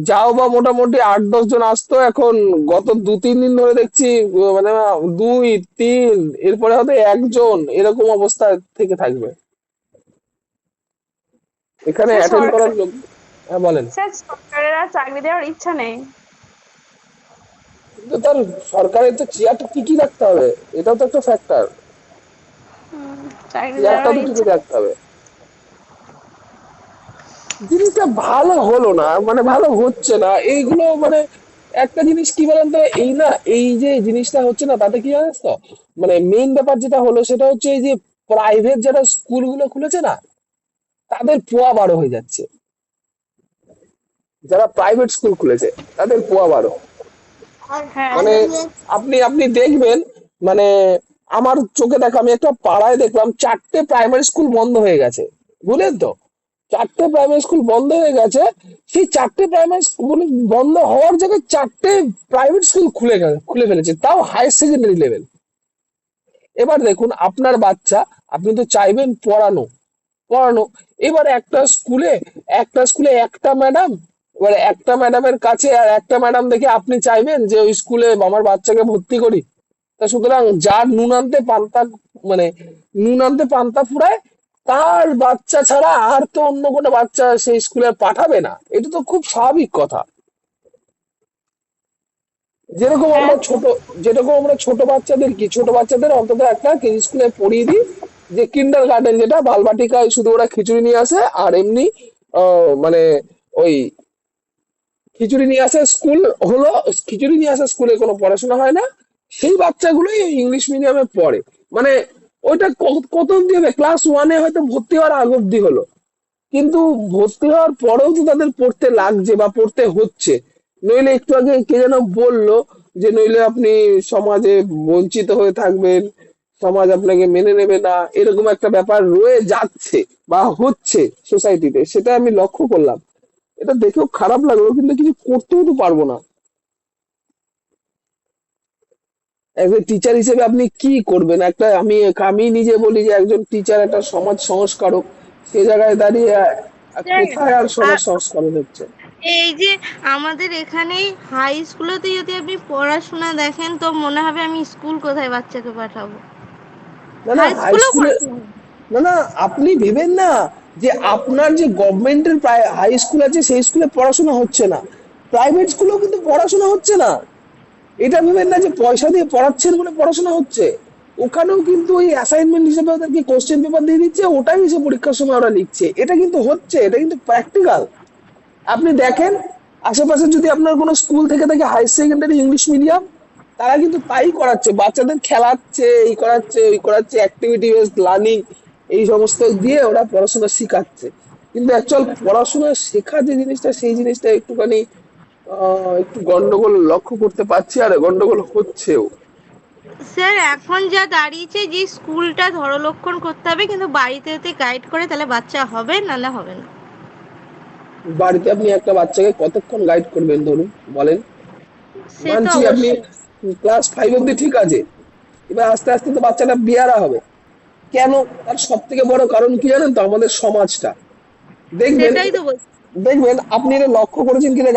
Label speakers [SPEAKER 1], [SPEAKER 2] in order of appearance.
[SPEAKER 1] যাও বা মোটামুটি 8-10 জন আসতো, এখন গত 2-3 দিন ধরে দেখছি মানে 2-3, এরপরে হয়তো একজন, এরকম অবস্থা থেকে থাকবে এখানে
[SPEAKER 2] স্যার
[SPEAKER 1] অ্যাটেন্ড
[SPEAKER 2] সরকার
[SPEAKER 1] করার লোক। হ্যাঁ বলেন।
[SPEAKER 2] স্যার সরকারের আর চাকরি দেওয়ার ইচ্ছা নেই।
[SPEAKER 1] কিন্তু তার সরকারের তো চেয়ারটা টিকি রাখতে হবে, এটাও তো একটা ফ্যাক্টর।
[SPEAKER 2] চাকরি
[SPEAKER 1] চেয়ারটা
[SPEAKER 2] দেওয়ার
[SPEAKER 1] তো টিকে
[SPEAKER 2] ইচ্ছা নেই।
[SPEAKER 1] রাখতে হবে। জিনিসটা ভালো হলো না, মানে ভালো হচ্ছে না এইগুলো, মানে একটা জিনিস কি বলেন তো, এই না, এই যে জিনিসটা হচ্ছে না তাতে কি জানিস তো, মানে মেইন ব্যাপার যেটা হলো সেটা হচ্ছে এই যে প্রাইভেট যারা স্কুলগুলো খুলেছে না, তাদের পোয়া বারো হয়ে যাচ্ছে। যারা প্রাইভেট স্কুল খুলেছে তাদের পোয়া বারো,
[SPEAKER 2] হ্যাঁ
[SPEAKER 1] মানে
[SPEAKER 2] স্যার।
[SPEAKER 1] আপনি আপনি দেখবেন, মানে আমার চোখে দেখা, আমি একটা পাড়ায় দেখলাম 4টে প্রাইমারি স্কুল বন্ধ হয়ে গেছে, বুঝলেন তো? 4টে প্রাইমারি স্কুল বন্ধ হয়ে গেছে। সেই 4টে প্রাইমারি স্কুল বন্ধ হওয়ার জায়গায় 4টে প্রাইভেট স্কুল খুলে ফেলেছে, তাও হায়ার সেকেন্ডারি লেভেল। এবার দেখুন, আপনার বাচ্চা, আপনি তো চাইবেন পড়ানো পড়ানো, এবার একটা স্কুলে একটা ম্যাডাম, এবার একটা ম্যাডামের কাছে আর একটা ম্যাডাম দেখে আপনি চাইবেন যে ওই স্কুলে আমার বাচ্চাকে ভর্তি করি? তা সুতরাং যার নুন আনতে পান্তা ফুরায়, তার বাচ্চা ছাড়া আর তো অন্য কোনো বাচ্চা সেই স্কুলে পাঠাবে না, এটা তো খুব স্বাভাবিক কথা। যেরকম
[SPEAKER 2] হ্যাঁ
[SPEAKER 1] আমরা ছোট যেরকম আমরা ছোট বাচ্চাদের অন্তত একটা কেজি স্কুলে পড়িয়ে দিই, যে কিন্ডার গার্ডেন, যেটা বালবাটিকায় শুধু ওরা খিচুড়ি নিয়ে আসে আর এমনি মানে ওই খিচুড়ি নিয়ে আসা স্কুল হলো, খিচুড়ি নিয়ে আসা স্কুলে কোনো পড়াশোনা হয় না, সেই বাচ্চাগুলোই ইংলিশ মিডিয়ামে পড়ে। মানে ওইটা কত অব্দি হবে, ক্লাস 1-এ হয়তো ভর্তি হওয়ার আগ অব্দি হলো, কিন্তু ভর্তি হওয়ার পরেও তো তাদের পড়তে লাগছে বা পড়তে হচ্ছে। নইলে একটু আগে কে যেন বললো যে নইলে আপনি সমাজে বঞ্চিত হয়ে থাকবেন, সমাজ আপনাকে মেনে নেবে না, এরকম একটা ব্যাপার রয়ে যাচ্ছে বা হচ্ছে সোসাইটিতে, সেটা আমি লক্ষ্য করলাম। এটা দেখেও খারাপ লাগলো, কিন্তু কিছু করতেও তো পারবো না। একজন টিচার হিসেবে আপনি কি করবেন? একটা আমি আমি নিজে বলি যে একজন টিচার একটা সমাজ সংস্কারক, সে জায়গায় দাঁড়িয়ে
[SPEAKER 2] স্যার
[SPEAKER 1] কোথায় আর সমাজ
[SPEAKER 2] আর
[SPEAKER 1] সংস্কারক হচ্ছে?
[SPEAKER 2] এই যে আমাদের এখানে হাই স্কুলেতে যদি আপনি পড়াশোনা দেখেন তো মনে হবে আমি স্কুল কোথায় বাচ্চাকে পাঠাবো।
[SPEAKER 1] না না,
[SPEAKER 2] হাই
[SPEAKER 1] হাই
[SPEAKER 2] স্কুলেও
[SPEAKER 1] স্কুলে,
[SPEAKER 2] পড়াশোনা হয়।
[SPEAKER 1] না না, আপনি ভেবেন না যে আপনার যে গভর্নমেন্টের প্রায় হাই স্কুল আছে সেই স্কুলে পড়াশোনা হচ্ছে না, প্রাইভেট স্কুলেও কিন্তু পড়াশোনা হচ্ছে না। এটা ভেবেন না যে পয়সা দিয়ে পড়াচ্ছেন বলে পড়াশোনা হচ্ছে, ওখানেও কিন্তু ওই অ্যাসাইনমেন্ট হিসেবে ওদেরকে কোশ্চেন পেপার দিয়ে দিচ্ছে, ওটাই এসে পরীক্ষার সময় ওরা লিখছে, এটা কিন্তু হচ্ছে, এটা কিন্তু প্র্যাকটিক্যাল। আপনি দেখেন, আশেপাশে যদি আপনার কোনো স্কুল থেকে থাকে হায়ার সেকেন্ডারি ইংলিশ মিডিয়াম, তারা কিন্তু তাই করাচ্ছে, বাচ্চাদের খেলাচ্ছে, এই করাচ্ছে ওই করাচ্ছে, অ্যাক্টিভিটি বেসড লার্নিং, এই সমস্ত দিয়ে ওরা পড়াশোনা শিখাচ্ছে। কিন্তু অ্যাকচুয়াল পড়াশোনা শেখা যে জিনিসটা, সেই জিনিসটা একটুখানি একটু গন্ডগোল লক্ষ্য করতে পারছি, আর গন্ডগোল হচ্ছেও।
[SPEAKER 2] স্যার এখন যা দাঁড়িয়েছে যে স্কুলটা ধরলক্ষণ করতে হবে কিন্তু বাড়িতে যদি গাইড করে তাহলে বাচ্চা হবে নাহলে হবে না।
[SPEAKER 1] বাড়িতে আপনি একটা বাচ্চাকে কতক্ষণ গাইড করবেন ধরুন, বলেন?
[SPEAKER 2] সে তো
[SPEAKER 1] মানছি আপনি
[SPEAKER 2] অবশ্যই।
[SPEAKER 1] ক্লাস 5 অব্দি ঠিক আছে, এবার আস্তে আস্তে তো বাচ্চাটা বেয়ারা হবে। কেন? তার সব থেকে বড় কারণ কি জানেন তো? আমাদের সমাজটা। দেখবেন
[SPEAKER 2] সেটাই তো বলছি।
[SPEAKER 1] দেখবেন আপনি এটা লক্ষ্য করেছেন কিনা